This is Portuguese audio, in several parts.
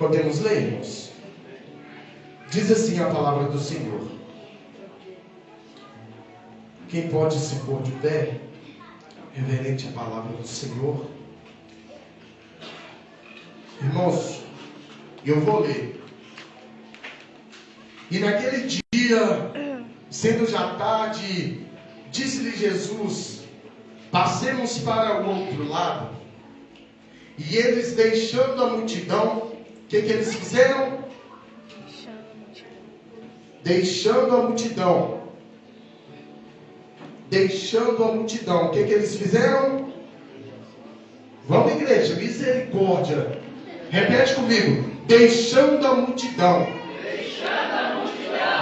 Podemos ler, irmãos? Diz assim a palavra do Senhor. Quem pode se pôr de pé, reverente à palavra do Senhor? Irmãos, eu vou ler. E naquele dia, sendo já tarde, disse-lhe Jesus: passemos para o outro lado. E eles, deixando a multidão, o que eles fizeram? Deixando a multidão. O que eles fizeram? Vamos, igreja, misericórdia. Repete comigo. Deixando a multidão.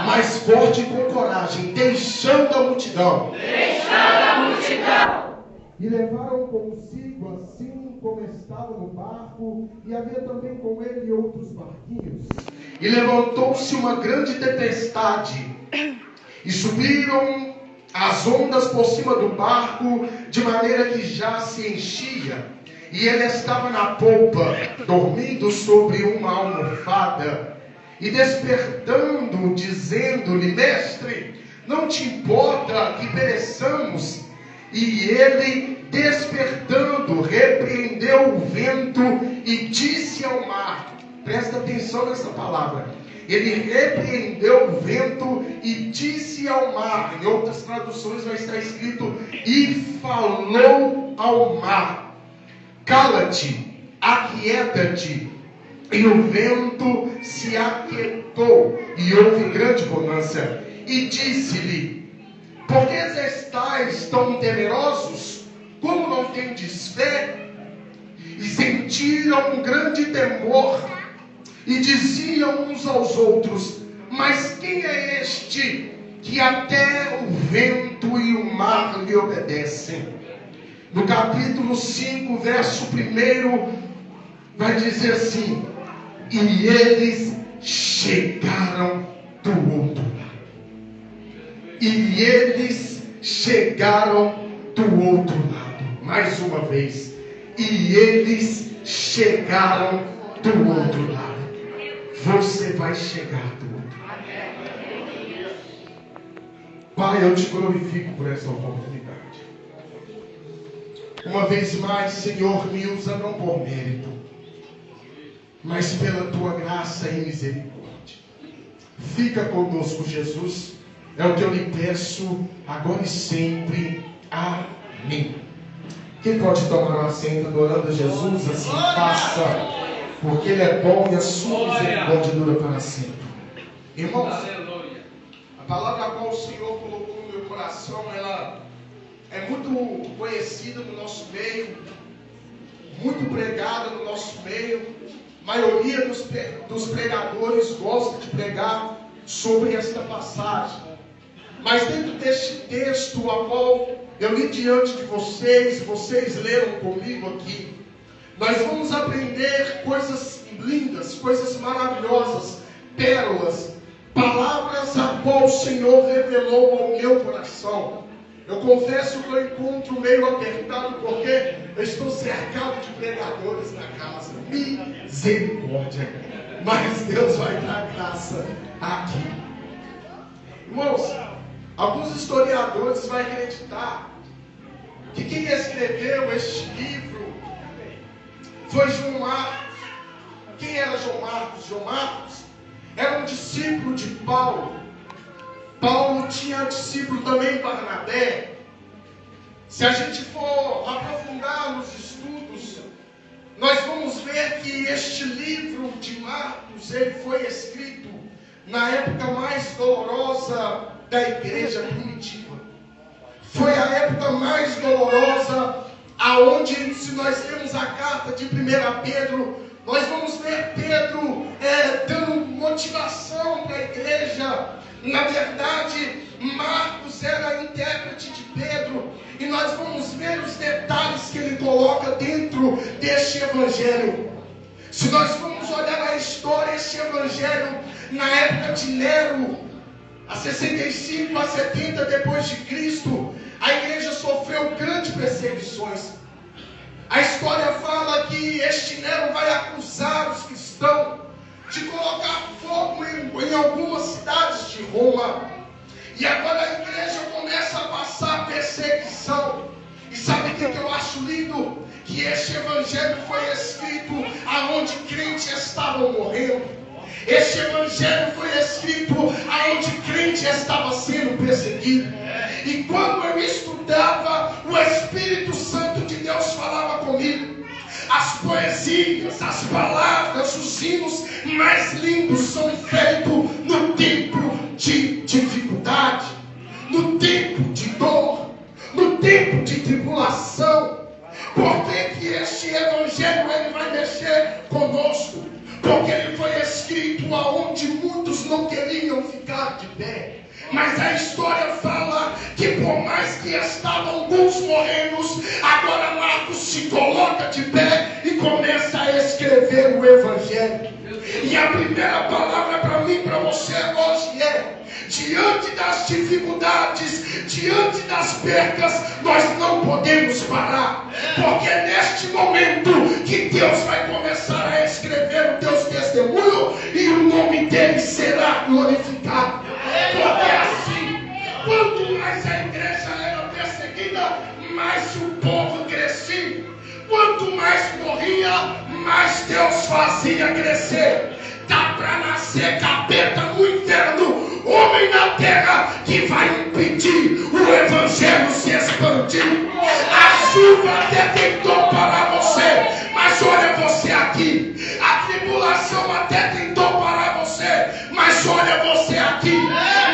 Mais forte e com coragem. Deixando a multidão. E levaram consigo, assim como estava no barco, e havia também com ele outros barquinhos. E levantou-se uma grande tempestade, e subiram as ondas por cima do barco, de maneira que já se enchia. E ele estava na polpa, dormindo sobre uma almofada. E despertando, dizendo-lhe: mestre, não te importa que pereçamos? E ele, despertando, repreendeu o vento e disse ao mar. Presta atenção nessa palavra. Ele repreendeu o vento e disse ao mar. Em outras traduções vai estar escrito: e falou ao mar: cala-te, aquieta-te. E o vento se aquietou, e houve grande bonança. E disse-lhe: por que estáis tão temerosos? Como não tendes fé? E sentiram um grande temor, e diziam uns aos outros: mas quem é este que até o vento e o mar lhe obedecem? No capítulo 5, verso 1, vai dizer assim: e eles chegaram do outro lado. E eles chegaram do outro lado. Mais uma vez. E eles chegaram do outro lado. Você vai chegar do outro lado. Pai, eu te glorifico por essa oportunidade. Uma vez mais, Senhor, me usa não por mérito, mas pela tua graça e misericórdia. Fica conosco, Jesus. É o que eu lhe peço, agora e sempre. Amém. Quem pode tomar um assento adorando a Jesus? Assim faça, porque Ele é bom e a sua misericórdia dura para sempre. Irmãos, a palavra a qual o Senhor colocou no meu coração, ela é muito conhecida no nosso meio, muito pregada no nosso meio. A maioria dos pregadores gosta de pregar sobre esta passagem. Mas dentro deste texto, a qual eu li diante de vocês, vocês leram comigo aqui, nós vamos aprender coisas lindas, coisas maravilhosas, pérolas, palavras a qual o Senhor revelou ao meu coração. Eu confesso que eu encontro meio apertado, porque eu estou cercado de pregadores na casa. Misericórdia. Mas Deus vai dar graça aqui. Irmãos, alguns historiadores vão acreditar que quem escreveu este livro foi João Marcos. Quem era João Marcos? João Marcos era um discípulo de Paulo. Paulo tinha discípulo também, Barnabé. Se a gente for aprofundar nos estudos, nós vamos ver que este livro de Marcos, ele foi escrito na época mais dolorosa da igreja primitiva. Foi a época mais dolorosa, aonde, se nós lemos a carta de 1 Pedro, nós vamos ver Pedro dando motivação para a igreja. Na verdade, Marcos era intérprete de Pedro, e nós vamos ver os detalhes que ele coloca dentro deste evangelho. Se nós formos olhar a história, este evangelho, na época de Nero, a 65 a 70 depois de Cristo, a igreja sofreu grandes perseguições. A história fala que este Nero vai acusar os cristãos, de Roma. E agora a igreja começa a passar perseguição. E sabe o que eu acho lindo? Que este evangelho foi escrito aonde crentes estavam morrendo. Este evangelho foi escrito aonde crente estava sendo perseguido. E quando eu estudava, o Espírito Santo de Deus falava comigo. As poesias, as palavras, os hinos mais lindos são feitos no tempo de dificuldade, no tempo de dor, no tempo de tribulação. Por que este evangelho ele vai mexer conosco? Porque ele foi escrito aonde muitos não queriam ficar de pé. Mas a história fala que por mais que estavam alguns morrenos, agora Marcos se coloca de pé e começa a escrever o evangelho. E a primeira palavra para mim, para você hoje é: diante das dificuldades, diante das percas, nós não podemos parar. Porque é neste momento que Deus vai começar a escrever o teu testemunho e o nome dele será glorificado. Porque assim, quanto mais a igreja era perseguida, mais o povo crescia. Quanto mais morria, mais Deus fazia crescer. Dá para nascer capeta no inferno, homem na terra, que vai impedir o evangelho se expandir. A chuva até tentou parar você, mas olha você aqui. A tribulação até tentou parar você, mas olha você aqui.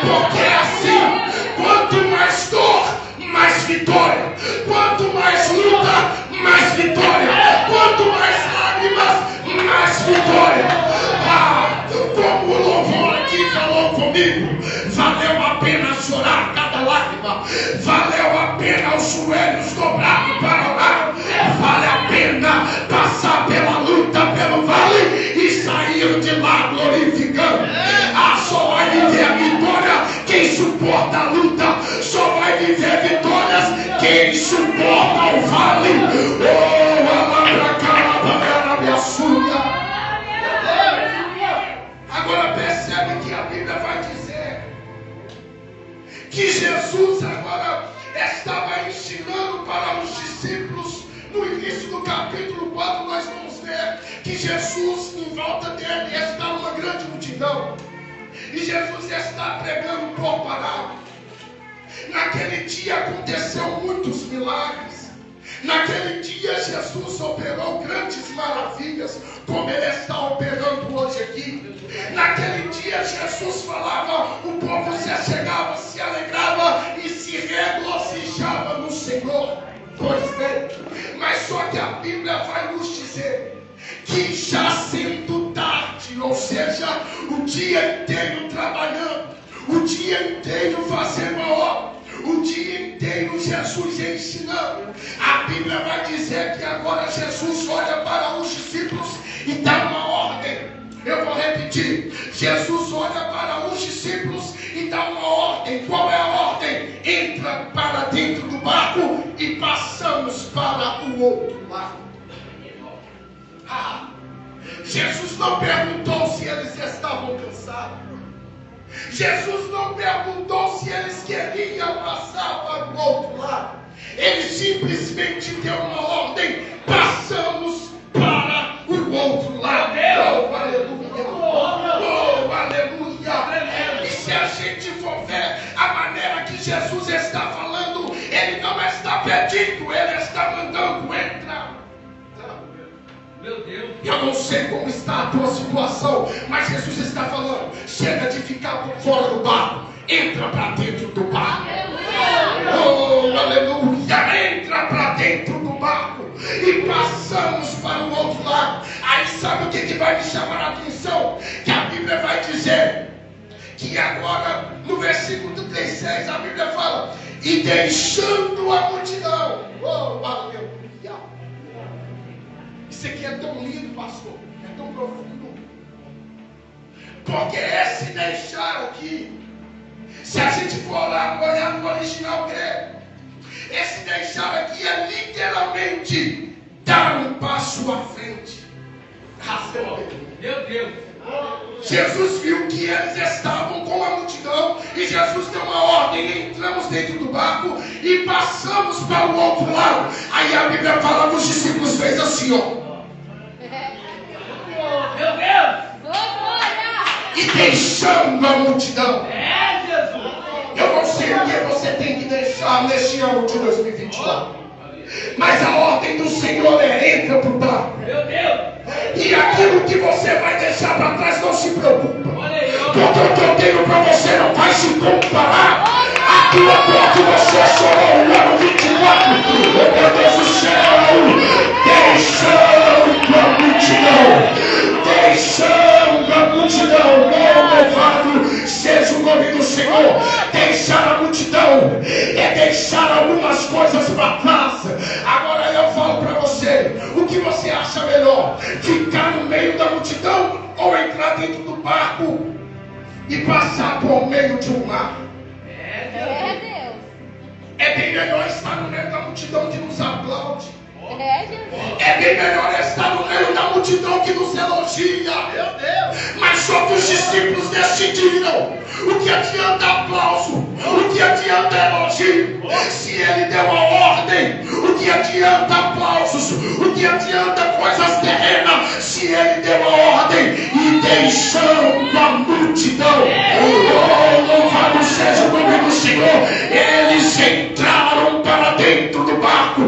Porque assim, quanto mais dor, mais vitória. Quanto mais luta, mais vitória. Quanto mais lágrimas, mais vitória. Como o louvor aqui falou comigo, valeu a pena chorar cada lágrima, valeu a pena os joelhos dobrados para orar, vale a pena passar pela luta, pelo vale e sair de lá glorificando. Só vai viver a vitória quem suporta a luta, só vai viver vitórias quem suporta o vale. Agora percebe que a Bíblia vai dizer que Jesus agora estava ensinando para os discípulos. No início do capítulo 4 nós vamos ver que Jesus, em volta dele, está uma grande multidão. E Jesus está pregando por parábola. Naquele dia aconteceu muitos milagres. Naquele dia Jesus operou grandes maravilhas, como ele está operando hoje aqui. Naquele dia Jesus falava, o povo se achegava, se alegrava e se regozijava no Senhor. Pois bem, mas só que a Bíblia vai nos dizer que já sendo tarde, ou seja, o dia inteiro trabalhando, o dia inteiro fazendo a obra, o dia inteiro Jesus ensinando, a Bíblia vai dizer que agora Jesus olha para os discípulos e dá uma ordem. Eu vou repetir: Jesus olha para os discípulos e dá uma ordem. Qual é a ordem? Entra para dentro do barco e passamos para o outro lado. Jesus não perguntou se eles estavam cansados. Jesus não perguntou se eles queriam passar para o outro lado. Ele simplesmente deu uma ordem: passamos para o outro lado. Oh, aleluia! Oh, aleluia! E se a gente for ver a maneira que Jesus está falando, ele não está pedindo, ele está mandando entrar. Meu Deus. Eu não sei como está a tua situação, mas Jesus está falando: chega de ficar por fora do barco, entra para dentro do barco. Oh, aleluia! Entra para dentro do barco e passamos para o outro lado. Aí sabe o que vai me chamar a atenção? Que a Bíblia vai dizer que agora no versículo 36 a Bíblia fala: e deixando a multidão. Oh, aleluia! Isso aqui é tão lindo, pastor, é tão profundo. Porque esse deixar aqui, se a gente for olhar no original grego, esse deixar aqui é literalmente dar um passo à frente. Meu Deus. Jesus viu que eles estavam com a multidão e Jesus deu uma ordem: entramos dentro do barco e passamos para o outro lado. Aí a Bíblia fala que os discípulos fez assim, ó. Meu Deus! E deixando a multidão. Jesus! Eu não sei o que você tem que deixar neste ano de 2024. Mas a ordem do Senhor é: entra para o barco. Meu Deus! E aquilo que você vai deixar para trás, não se preocupa. Olha aí, ó. Porque o que eu tenho para você não vai se comparar àquilo que você chorou no ano 24. Meu Deus do céu! Deixando a multidão. Deixando a multidão. Louvado seja o nome do Senhor. Deixar a multidão é deixar algumas coisas para trás. Agora eu falo para você: o que você acha melhor? Ficar no meio da multidão ou entrar dentro do barco e passar por meio de um mar? É bem melhor estar no meio da multidão que nos aplaude. É bem melhor estar no meio da multidão que nos elogia. Meu Deus! Mas só que os discípulos decidiram: o que adianta aplauso? O que adianta elogio? Se ele deu a ordem, o que adianta aplausos? O que adianta coisas terrenas? Se ele deu a ordem e deixando a multidão. Oh, louvado seja o nome do Senhor. Eles entraram para dentro do barco.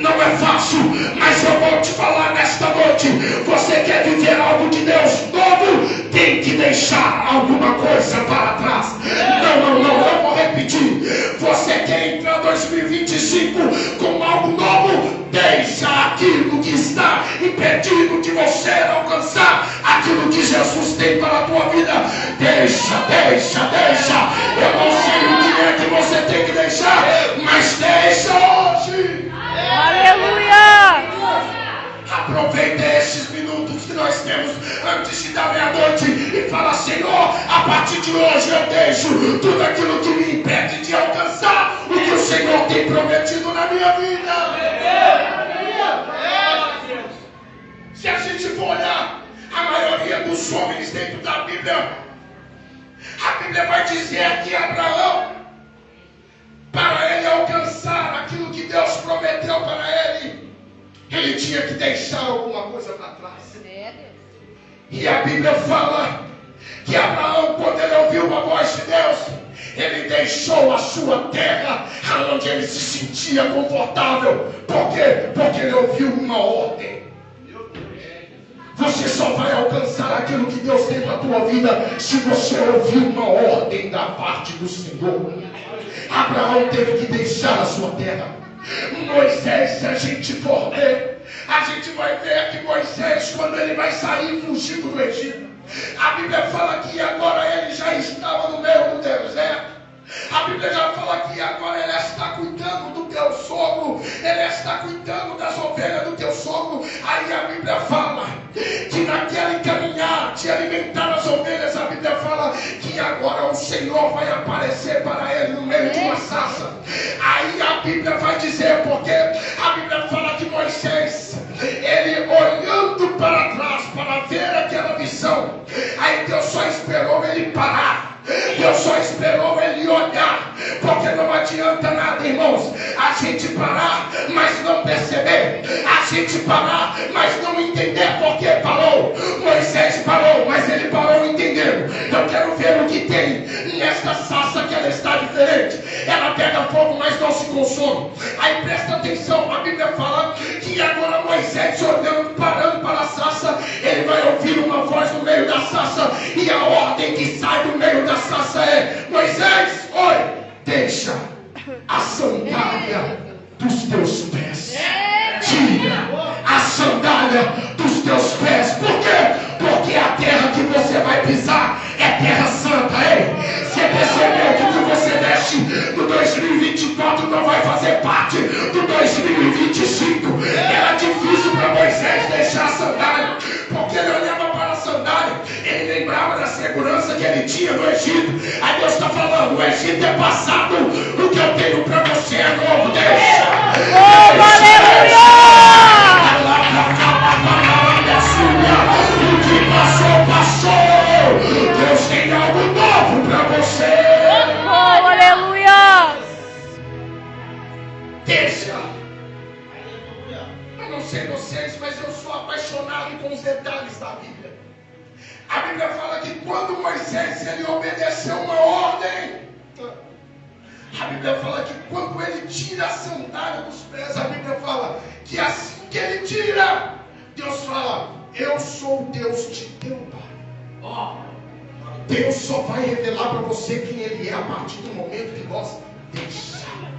Não é fácil, mas eu vou te falar nesta noite: você quer viver algo de Deus novo, tem que deixar alguma coisa para trás. Não, eu vou repetir. Você quer entrar 2025 com algo novo? Deixa aquilo que está impedindo de você alcançar aquilo que Jesus tem para a tua vida. Deixa. Eu não sei o que é que você tem que deixar, mas deixa hoje. Aleluia! Aproveita esses minutos que nós temos antes da meia-noite e fala: Senhor, a partir de hoje eu deixo tudo aquilo que me impede de alcançar o que o Senhor tem prometido na minha vida. Se a gente for olhar a maioria dos homens dentro da Bíblia, a Bíblia vai dizer que Abraão, para ele alcançar aquilo que Deus prometeu para ele tinha que deixar alguma coisa para trás. E a Bíblia fala que Abraão, quando ele ouviu a voz de Deus, ele deixou a sua terra, onde ele se sentia confortável. Por quê? Porque ele ouviu uma ordem. Você só vai alcançar aquilo que Deus tem para a tua vida se você ouvir uma ordem da parte do Senhor. Abraão teve que deixar a sua terra. Moisés, se a gente for ver, a gente vai ver que Moisés, quando ele vai sair fugindo do Egito, a Bíblia fala que agora ele já estava no meio do deserto. A Bíblia já fala que agora ele está cuidando do teu sogro, ele está cuidando das ovelhas do teu sogro. Aí a Bíblia fala que naquele caminhar de alimentar as ovelhas, a Bíblia fala que agora o Senhor vai aparecer para ele no meio de uma sarça. Aí a Bíblia vai dizer, porque a Bíblia fala que Moisés, ele olhando para trás para ver aquela visão, aí Deus só esperou ele parar. Deus só esperou ele olhar, porque não adianta nada, irmãos, a gente parar, mas não perceber, a gente parar, mas não entender porque parou. Moisés parou, mas ele parou entendendo. Eu quero ver o que tem nesta sarça, que ela está diferente. Ela pega fogo, mas não se consome. Aí presta atenção, a Bíblia fala que agora Moisés, olhando, parando para a sarça, ele vai ouvir uma voz no meio da sarça, e a ordem que sai do meio da sarça é: Moisés, oi, deixa a sandália dos teus pés. Tira a sandália dos teus pés. Por quê? Porque a terra que você vai pisar é terra santa, hein? Você percebeu que o que você mexe no 2024 não vai fazer parte do 2025. Era difícil para Moisés deixar a sandália, porque ele olhava para a sandália, ele lembrava da segurança que ele tinha no Egito. Aí Deus está falando: o Egito é passado, o que eu tenho para você é novo. Deixa. Aleluia! O que passou, passou. detalhes da Bíblia. A Bíblia fala que quando Moisés ele obedeceu uma ordem, a Bíblia fala que quando ele tira a sandália dos pés, a Bíblia fala que assim que ele tira, Deus fala: eu sou o Deus de teu pai. Deus só vai revelar para você quem Ele é a partir do momento que nós deixarmos.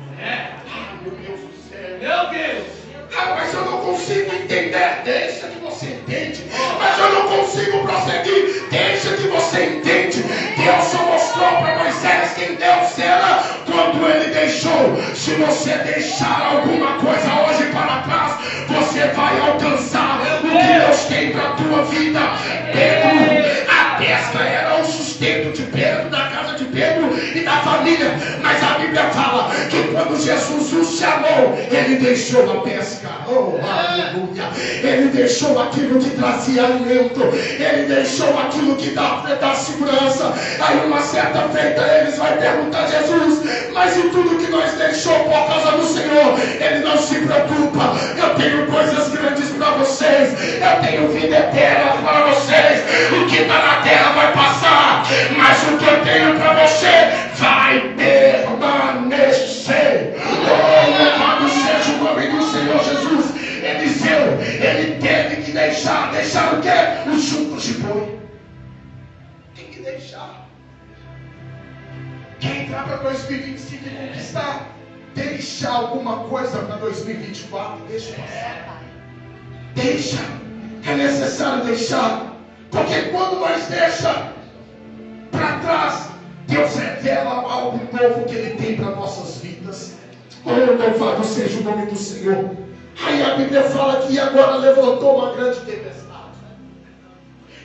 Meu Deus do céu. Meu Deus. Mas eu não consigo entender. Deixa que você entende. Mas eu não consigo prosseguir. Deixa que você entende. Deus só mostrou para Moisés quem Deus era quando Ele deixou. Se você deixar alguma coisa hoje para trás, você vai alcançar o que Deus tem para a tua vida. Pedro, a pesca era o sustento de Pedro, da casa de Pedro e da família. Mas a Bíblia fala que quando Jesus o chamou, Ele deixou a pesca. Oh, aleluia. Ele deixou aquilo que trazia alimento. Ele deixou aquilo que dá segurança. Aí uma certa feita eles vão perguntar a Jesus: mas e tudo que nós deixou por causa do Senhor? Ele: não se preocupa, eu tenho coisas grandes para vocês. Eu tenho vida eterna para vocês. O que está na terra vai passar, mas o que eu tenho para você vai permanecer. Oh, louvado seja o nome do Senhor Jesus. Eliseu, ele teve que deixar o quê? Os juncos de boi. Tem que deixar. Quem entrar para 2025 e conquistar, deixa alguma coisa para 2024. Deixa passar. Deixa. É necessário deixar. Porque quando nós deixamos para trás, Deus revela algo novo que Ele tem para nossas vidas. Oh, louvado seja o nome do Senhor. Aí a Bíblia fala que agora levantou uma grande tempestade.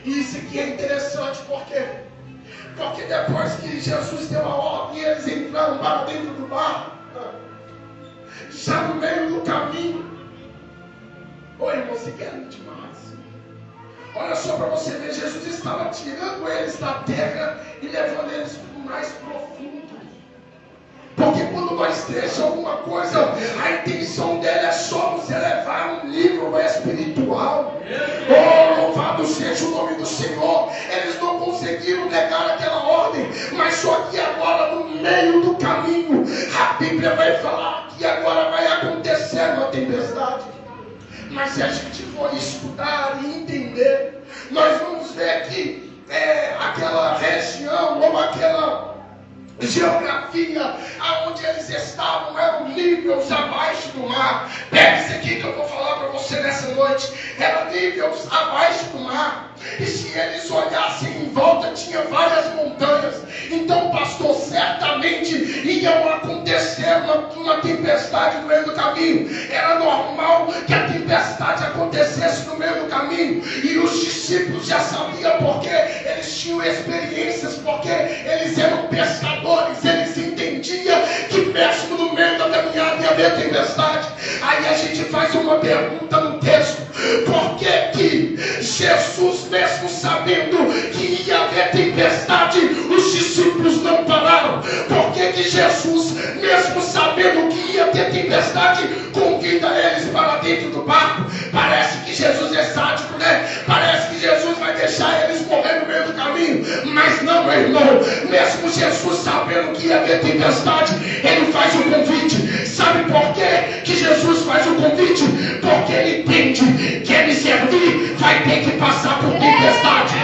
E isso aqui é interessante porque depois que Jesus deu a ordem, eles entraram para dentro do barco, já no meio do caminho. Oi, irmão, você quer demais. Olha só para você ver, Jesus estava tirando eles da terra e levando eles para o mais profundo. Porque quando nós deixamos alguma coisa, a intenção dele é só nos elevar a um nível espiritual. Oh, louvado seja o nome do Senhor. Eles não conseguiram negar aquela ordem, mas só que agora no meio do caminho, a Bíblia vai falar que agora vai acontecer uma tempestade. Mas se a gente for estudar e entender, nós vamos ver que aquela região ou aquela geografia aonde eles estavam eram níveis abaixo do mar. Pega isso aqui que eu vou falar para você nessa noite. Eram níveis abaixo do mar. E se eles olhassem em volta, tinha várias montanhas. Então, pastor, certamente ia acontecer uma tempestade no meio do caminho. Era normal que a tempestade acontecesse no meio do caminho. E os discípulos já sabiam porque eles tinham experiências, porque eles eram pescadores. Eles entendiam que mesmo no meio da caminhada ia haver tempestade. Aí a gente faz uma pergunta no texto: por que Jesus, mesmo sabendo que ia haver tempestade, os discípulos não pararam? Por que Jesus, mesmo sabendo que ia ter tempestade, convida eles para dentro do barco? Parece que Jesus é sádico, né? Parece que Jesus vai deixar eles morrer no meio do caminho. Mas não, meu irmão. Mesmo Jesus sabendo que ia haver tempestade, ele faz um convite. Sabe por que Jesus faz o convite? Porque ele entende: quer me servir, vai ter que passar por tempestade.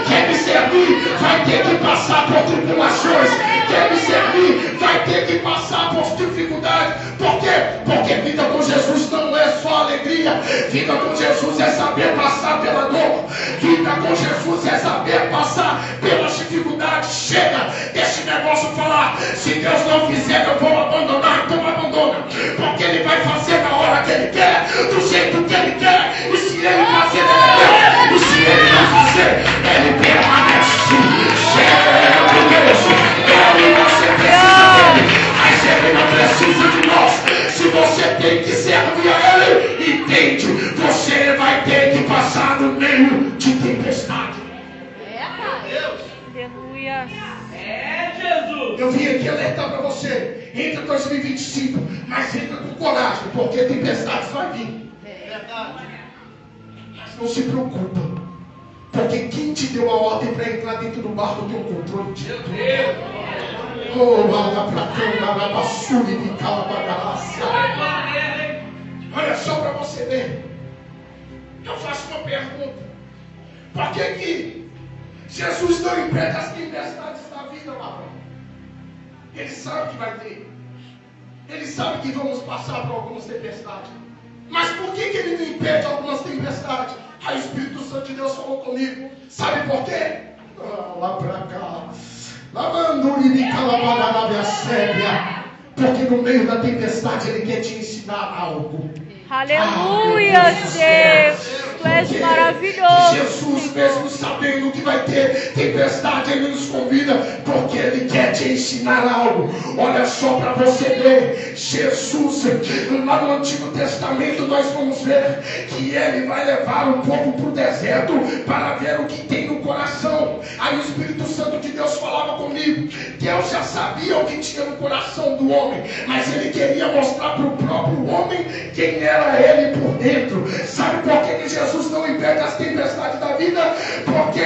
Quer me servir, vai ter que passar por tribulações. Quer me servir, vai ter que passar por dificuldades. Por quê? Porque vida com Jesus não é só alegria. Vida com Jesus é saber passar pela dor. Vida com Jesus é saber passar pelas dificuldades. Chega desse negócio falar: se Deus não fizer, eu vou abandonar. Então abandona, porque Ele vai fazer na hora que Ele quer, do jeito que Ele quer. E se Ele fazer, Ele quer. E se Ele não fazer, Ele permanece. Chega de Deus. Ele, você precisa dele, mas Ele não precisa de nós. Se você tem que servir a Ele, entende, você vai ter que passar no meio de tempestade. Aleluia. Jesus. Eu vim aqui alertar para você: entra 2025, mas entra com coragem, porque tempestades vai vir. Verdade. Mas não se preocupa, te deu a ordem para entrar dentro do barco, tem o controle de tudo. Oh, olha só para você ver. Eu faço uma pergunta. Por que Jesus não impede as tempestades da vida, Abraão? Ele sabe que vai ter. Ele sabe que vamos passar por algumas tempestades. Mas por que ele não impede algumas tempestades? Aí o Espírito Santo de Deus falou comigo. Sabe por quê? Lá pra cá. Porque no meio da tempestade ele quer te ensinar algo. Aleluia, Deus. Tu és maravilhoso. Jesus, mesmo sabendo que vai ter tempestade, ele nos convida porque ele quer te ensinar algo. Olha só para você ver. Jesus, lá no Antigo Testamento, nós vamos ver que ele vai levar o povo para o deserto para ver o que tem no coração. Aí o Espírito Santo de Deus falava comigo. Deus já sabia o que tinha no coração do homem, mas ele queria mostrar para o próprio homem quem era ele por dentro. Sabe por que Jesus não impede as tempestades da vida? Porque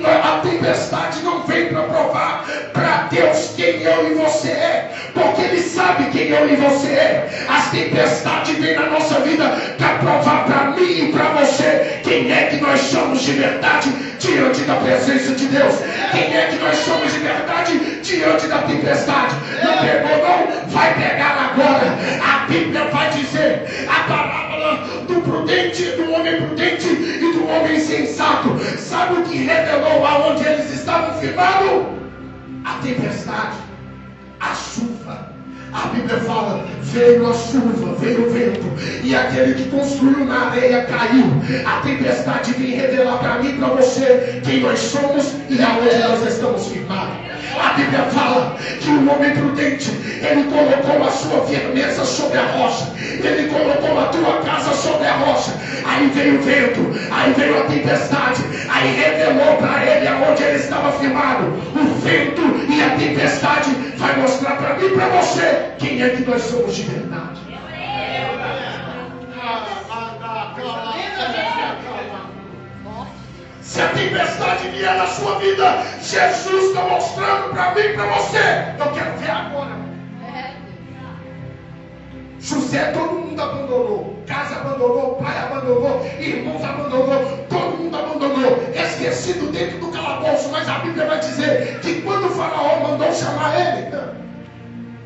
a tempestade não vem para provar para Deus quem eu e você é, porque ele sabe quem eu e você é. As tempestades vêm na nossa vida para provar para mim e para você quem é que nós somos de verdade diante da presença de Deus. Quem é que nós somos de verdade diante da tempestade? Não pegou não? Vai pegar agora. A Bíblia vai dizer a parábola do prudente, do homem prudente e do homem sensato. Sabe o que revelou aonde eles estavam firmados? A tempestade, a chuva. A Bíblia fala, veio a chuva, veio o vento, e aquele que construiu na areia caiu. A tempestade vem revelar para mim e para você quem nós somos e aonde nós estamos firmados. A Bíblia fala que o homem prudente, ele colocou a sua firmeza sobre a rocha, ele colocou a tua casa sobre a rocha. Aí veio o vento, aí veio a tempestade, aí revelou para ele aonde ele estava firmado. O vento e a tempestade vai mostrar para mim e para você quem é que nós somos de verdade. Se a tempestade vier na sua vida, Jesus está mostrando para mim e para você. Eu quero ver agora. José, todo mundo abandonou. Casa abandonou, pai abandonou, irmãos abandonou, todo mundo abandonou. Esquecido dentro do calabouço. Mas a Bíblia vai dizer que quando o faraó mandou chamar ele,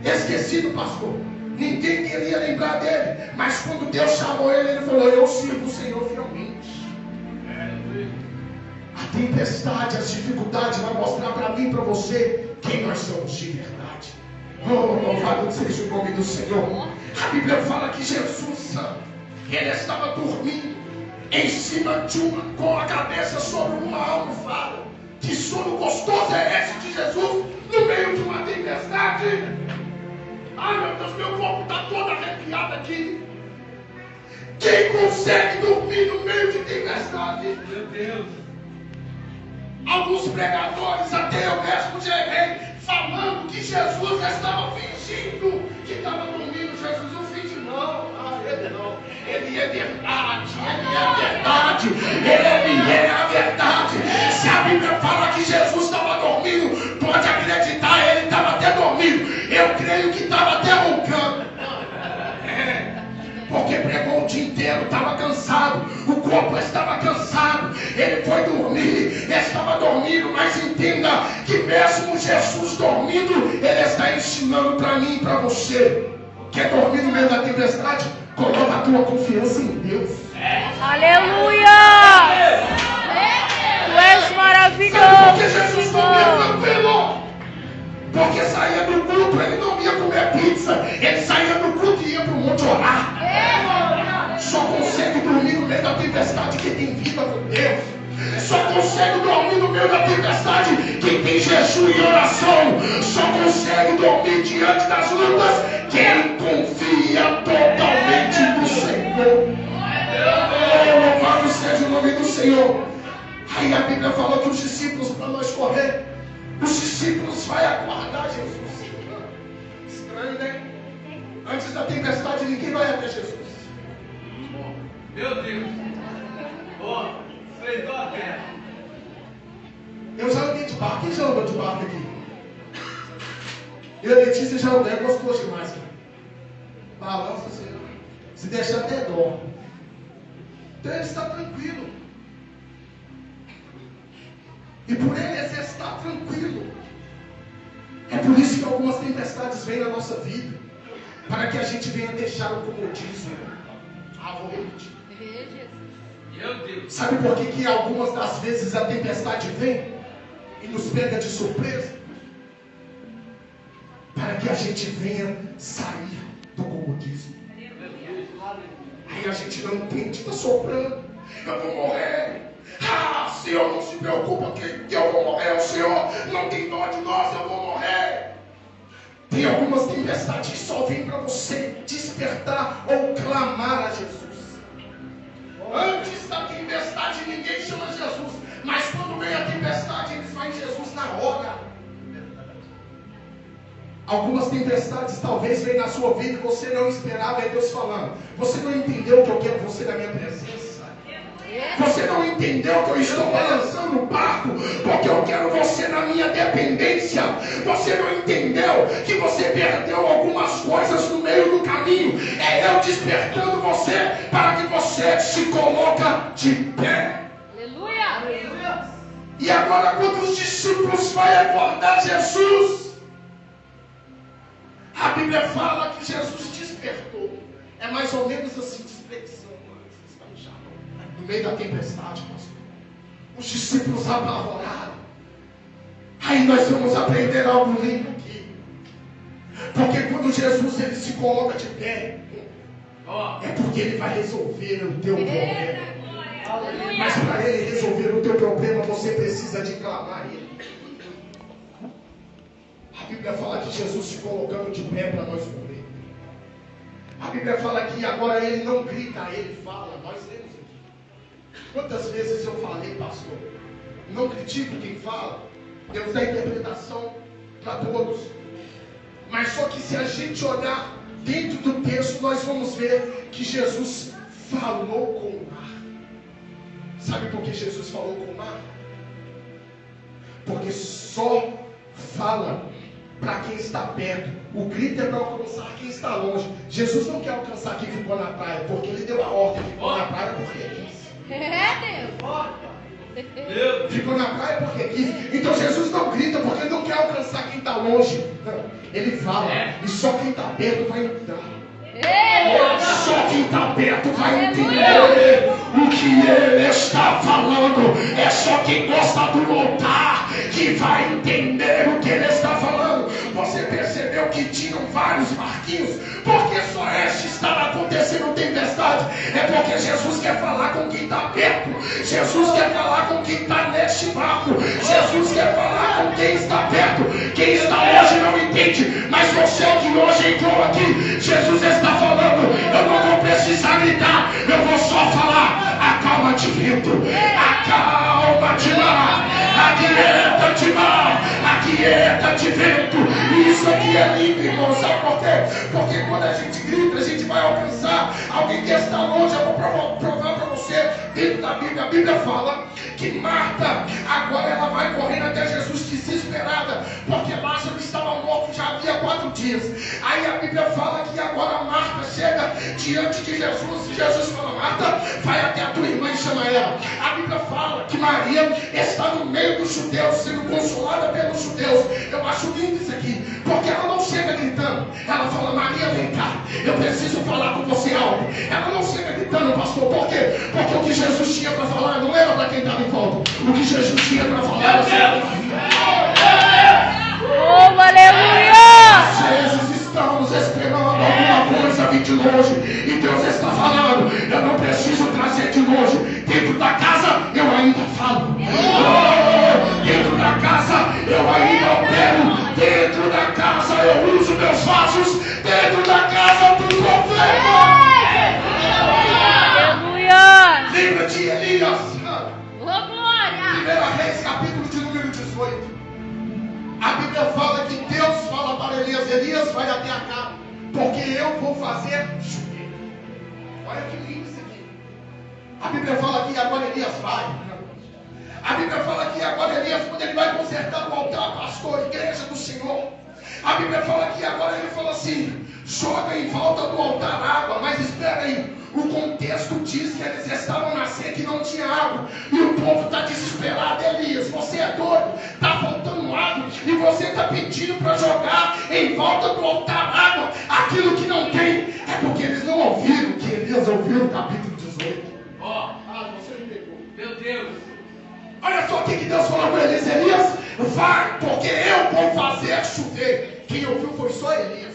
esquecido, pastor, ninguém queria lembrar dele. Mas quando Deus chamou ele, ele falou, eu sirvo o Senhor fielmente. A tempestade, as dificuldades vai mostrar para mim e para você quem nós somos de verdade. Oh, louvado seja o nome do Senhor. A Bíblia fala que Jesus, ele estava dormindo em cima de com a cabeça sobre uma almofada. Que sono gostoso é esse de Jesus no meio de uma tempestade? Ai meu Deus, meu corpo está todo arrepiado aqui. Quem consegue dormir no meio de tempestade? Meu Deus. Alguns pregadores, até eu mesmo já errei, falando que Jesus estava fingindo que estava dormindo. Jesus não finge não, ele não. Ele é verdade, ele é a verdade, ele é a verdade. Se a Bíblia fala que Jesus estava dormindo, pode acreditar, ele estava até dormindo. Eu creio que estava até roncando. Porque pregou o dia inteiro, estava cansado, o corpo estava cansado, ele foi dormir, estava dormindo, mas entenda que mesmo Jesus dormindo, ele está ensinando para mim e para você. Quer dormir no meio da tempestade? Coloca a tua confiança em Deus. Aleluia! Tu és maravilhoso. Sabe por que Jesus dormia tranquilo? Porque saía do culto, ele não ia comer pizza, ele saía do culto e ia para o monte orar. Só consegue dormir no meio da tempestade quem tem vida com Deus. Só consegue dormir no meio da tempestade quem tem jejum e oração. Só consegue dormir diante das lutas quem confia totalmente no Senhor. Louvado seja o nome do Senhor. Aí a Bíblia falou que os discípulos, para nós correr, os discípulos vão aguardar Jesus. Estranho, né? Antes da tempestade ninguém vai até Jesus. Meu Deus. Ó, fez a terra. barco. Quem já andou de barco aqui? Eu e a Letícia já andei, gostou demais, cara. Balança, Senhor. Se deixar até dó. Então ele está tranquilo. E por ele estar tranquilo, é por isso que algumas tempestades vêm na nossa vida, para que a gente venha deixar o comodismo. Vou repetir. Meu Deus. Sabe por que algumas das vezes a tempestade vem e nos pega de surpresa? Para que a gente venha sair do comodismo. Aí a gente não entende, está soprando, eu vou morrer. Senhor, não se preocupa que eu vou morrer. O Senhor não tem dó de nós, eu vou morrer. Tem algumas tempestades que só vêm para você despertar ou clamar a Jesus. Antes da tempestade ninguém chama Jesus, mas quando vem a tempestade eles vão em Jesus na hora. Algumas tempestades talvez venham na sua vida e você não esperava, é Deus falando. Você não entendeu que eu quero você na minha presença. Você não entendeu que eu estou balançando o barco porque eu quero você na minha dependência. Você não entendeu que você perdeu algumas coisas no meio do caminho. É eu despertando você para que você se coloque de pé. Aleluia. E agora quando os discípulos vão acordar Jesus, a Bíblia fala que Jesus despertou. É mais ou menos assim, desperdição. No meio da tempestade, pastor. Os discípulos apavoraram. Aí nós vamos aprender algo lindo aqui. Porque quando Jesus ele se coloca de pé, é porque ele vai resolver o teu problema. Mas para ele resolver o teu problema, você precisa de clamar ele. A Bíblia fala que Jesus se colocando de pé para nós morrer. A Bíblia fala que agora ele não grita, ele fala. Nós lemos aqui. Quantas vezes eu falei, pastor, não critico quem fala, Deus dá interpretação para todos. Mas só que se a gente olhar dentro do texto, nós vamos ver que Jesus falou com o mar. Sabe por que Jesus falou com o mar? Porque só fala para quem está perto. O grito é para alcançar quem está longe. Jesus não quer alcançar quem ficou na praia, porque ele deu a ordem, ficou na praia porque quis. Deus. Ficou na praia porque quis. Então Jesus não grita porque ele não quer alcançar quem está longe. Não, ele fala. E só quem está perto vai entrar. Só quem está perto vai entender o que ele está falando. É só quem gosta do altar que vai entender o que ele está falando. Você percebeu que tinham vários barquinhos? Porque só este estava acontecendo tempestade. É porque Jesus quer falar com quem está perto. Jesus quer falar com quem está neste barco. Jesus quer falar com quem está perto. Quem está longe não entende. Mas você que hoje entrou aqui, Jesus está falando. Eu não vou precisar gritar. Eu vou só falar. Acalma-te, vento. Acalma-te, mar. Aquieta-te, mar. Aquieta-te, vento. Isso aqui é lindo, irmão. Sabe por quê? Porque quando a gente grita, a gente vai alcançar alguém que está longe. Eu vou provar para você. Dentro da Bíblia, a Bíblia fala que Marta, agora ela vai correndo até Jesus desesperada, porque Lázaro estava morto já havia 4 dias. Aí a Bíblia fala que agora Marta chega diante de Jesus e Jesus fala: Marta, vai até a tua irmã e chama ela. A Bíblia fala que Maria está no meio dos judeus, sendo consolada pelos judeus. Eu acho lindo isso aqui, porque ela não chega gritando. Ela fala: Maria, vem cá, eu preciso falar com você algo. Ela não chega gritando, pastor. Por quê? Porque o que Jesus tinha para falar não era para quem estava em volta. O que Jesus tinha para falar era Oh, aleluia! Às vezes estamos esperando alguma coisa vir de longe e Deus está falando: eu não preciso trazer de longe. Dentro da casa eu ainda falo. Dentro da casa eu ainda opero. Dentro da casa eu uso meus vasos. Dentro da casa do profeta. Aleluia! Lembra de Elias? Oh, glória! 1 Reis, capítulo de número 18. A Bíblia fala que Deus fala para Elias: Elias, vai até Acabe, porque eu vou fazer chover. Olha que lindo isso aqui. A Bíblia fala que agora Elias vai. A Bíblia fala que agora Elias, quando ele vai vai consertar o altar, pastor, igreja do Senhor. A Bíblia fala que agora ele fala assim: joga em volta do altar água. Mas espera aí, o contexto diz que eles estavam na seca e não tinha água. E o povo está desesperado. Elias, você é doido, está faltando água e você está pedindo para jogar em volta do altar água aquilo que não tem. É porque eles não ouviram o que Elias ouviu no capítulo 18. Você me pegou. Meu Deus. Olha só o que Deus falou para Elias: Elias, vai, porque eu vou fazer chover. Quem ouviu foi só Elias.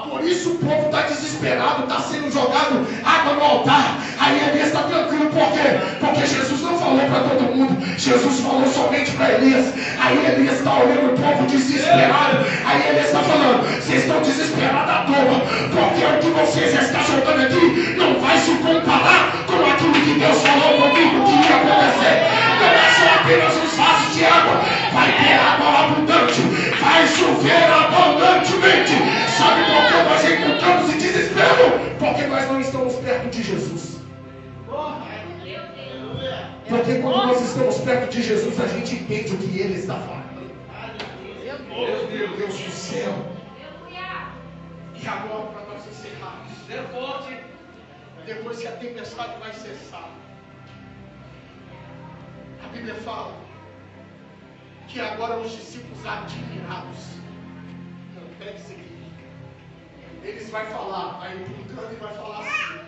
Por isso o povo está desesperado, está sendo jogado água no altar. Aí Elias está tranquilo, por quê? Porque Jesus não falou para todo mundo, Jesus falou somente para Elias. Aí Elias está olhando o povo desesperado. Aí Elias está falando: vocês estão desesperados à toa, porque o que vocês estão jogando aqui não vai se comparar com aquilo que Deus falou comigo que ia acontecer. Não é só apenas uns vasos de água, vai ter água abundante, vai chover abundantemente. Sabe por que nós encontramos em desespero? Porque nós não estamos perto de Jesus. Porque quando nós estamos perto de Jesus, a gente entende o que Ele está falando. Meu Deus do céu. E agora, para nós encerrarmos, depois que a tempestade vai cessar, a Bíblia fala que agora os discípulos admirados, não, pega isso aqui. Eles vão falar, aí o canto vai falar assim: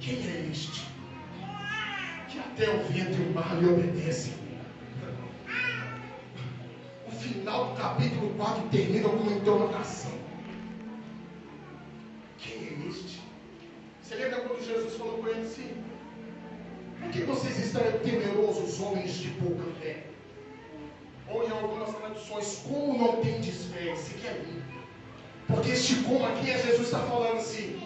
quem é este? Que até o vento e o mar lhe obedecem. O final do capítulo 4 termina com uma interrogação: quem é este? Você lembra quando Jesus falou com ele assim: por que vocês estão temerosos, homens de pouca fé? Ou em algumas traduções, como não tendes fé? Esse que é lindo. Porque este como aqui é Jesus está falando assim: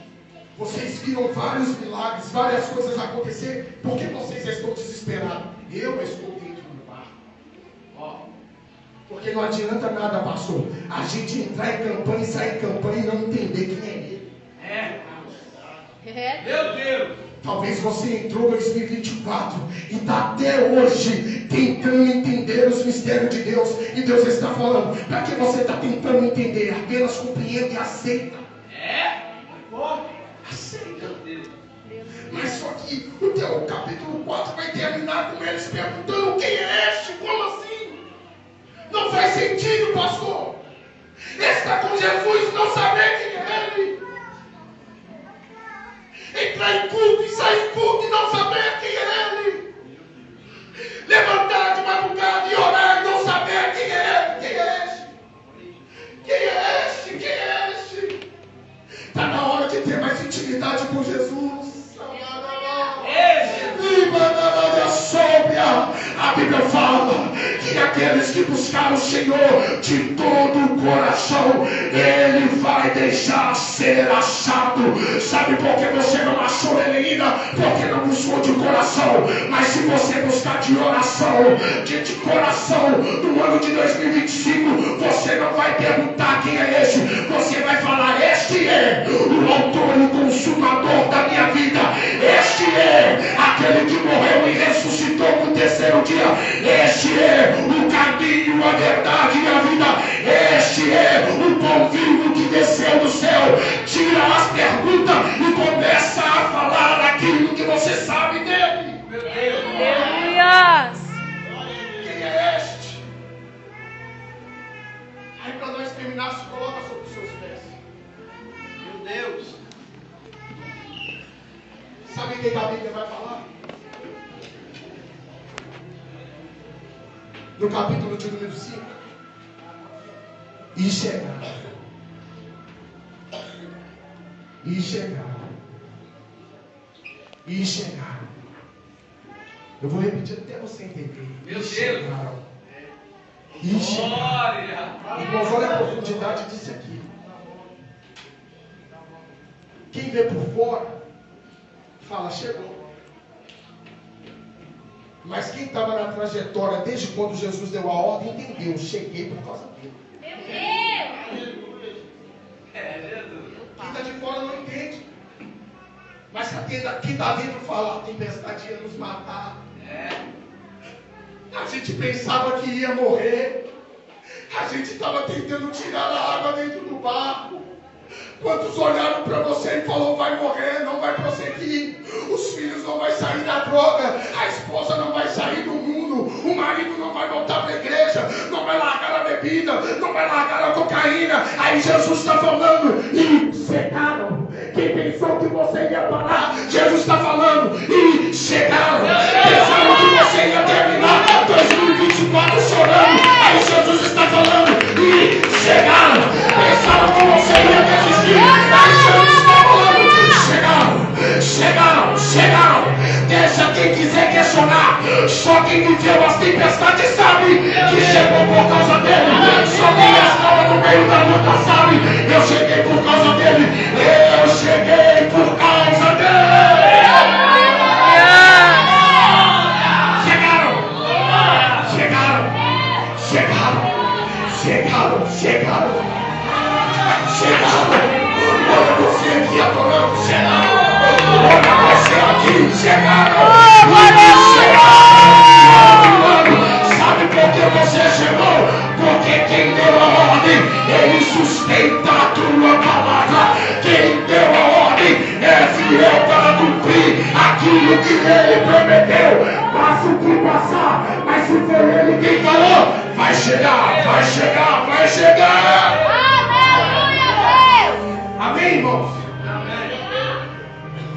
vocês viram vários milagres, várias coisas acontecer, por que vocês estão desesperados? Eu estou dentro do barco. Porque não adianta nada, pastor, a gente entrar em campanha e sair em campanha e não entender quem é Ele. Meu Deus. Talvez você entrou em 2024 e está até hoje tentando entender os mistérios de Deus. E Deus está falando: para que você está tentando entender? Apenas compreenda e aceita. Aceita. Mas só que o teu capítulo 4 vai terminar com eles perguntando: quem é este? Como assim? Não faz sentido, pastor. Está com Jesus, não saber quem é Ele. Entrar em culto e sair em culto e não saber quem é Ele. Levantar de madrugada e orar e não saber quem é Ele. Quem é este? Quem é este? Quem é este? Está na hora de ter mais intimidade com Jesus. A Bíblia fala que aqueles que buscaram o Senhor de todo o coração, Ele vai deixar ser achado. Sabe por que você não achou Ele ainda? Porque não buscou de coração. Mas se você buscar de oração, de coração, no ano de 2025, você não vai perguntar quem é este. Você vai falar: este é o autor e consumador da minha vida. Este é aquele que morreu e ressuscitou no terceiro dia. Este é o caminho, a verdade e a vida. Este é o pão vivo que desceu do céu. Tira as perguntas e começa a falar aquilo que você sabe dele. Meu Deus. Aleluia. Quem é este? Aí para nós terminar, se coloca sobre os seus pés. Meu Deus. Sabe quem a Bíblia vai falar? No capítulo de número 5. E chegaram. E chegaram. E chegaram. Eu vou repetir até você entender. Meu E Deus. chegaram. E chegaram. Glória. Irmãos, olha a profundidade disso aqui. Quem vê por fora, fala: chegou. Mas quem estava na trajetória desde quando Jesus deu a ordem, entendeu: cheguei por causa dele. Quem está de fora não entende. Mas quem está dentro fala: a tempestade ia nos matar. A gente pensava que ia morrer. A gente estava tentando tirar a água dentro do barco. Quantos olharam para você e falaram: vai morrer, não vai prosseguir, os filhos não vai sair da droga, a esposa não vai sair do mundo, o marido não vai voltar para a igreja, não vai largar a bebida, não vai largar a cocaína. Aí Jesus está falando: e chegaram. Quem pensou que você ia parar, Jesus está falando: e chegaram. Pensaram que você ia terminar 2024 chorando. Aí Jesus está falando: e chegaram. Pensaram que você ia desistir. Aí Jesus está falando: chegaram. Deixa quem quiser questionar. Só quem viveu as tempestades sabe que chegou por causa dele. Só quem estava no meio da luta sabe: eu cheguei por causa dele. Eu cheguei por causa dele. Chegaram. Olha você aqui adorando. Olha você aqui. Chegaram. Sabe por que você chegou? Porque quem deu a ordem, ele sustenta a tua palavra. Quem deu a ordem é fiel para cumprir aquilo que ele prometeu. Passa o que passar, mas se for ele quem falou, vai chegar. Amém, irmãos? Amém.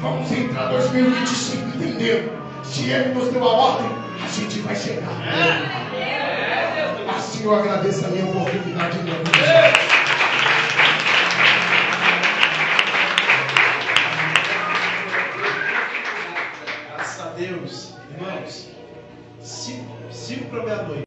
Vamos entrar 2025 entendendo. Se ele nos deu a ordem, a gente vai chegar. Assim eu agradeço a minha oportunidade de Graças a Deus, irmãos. 5 para meia-noite.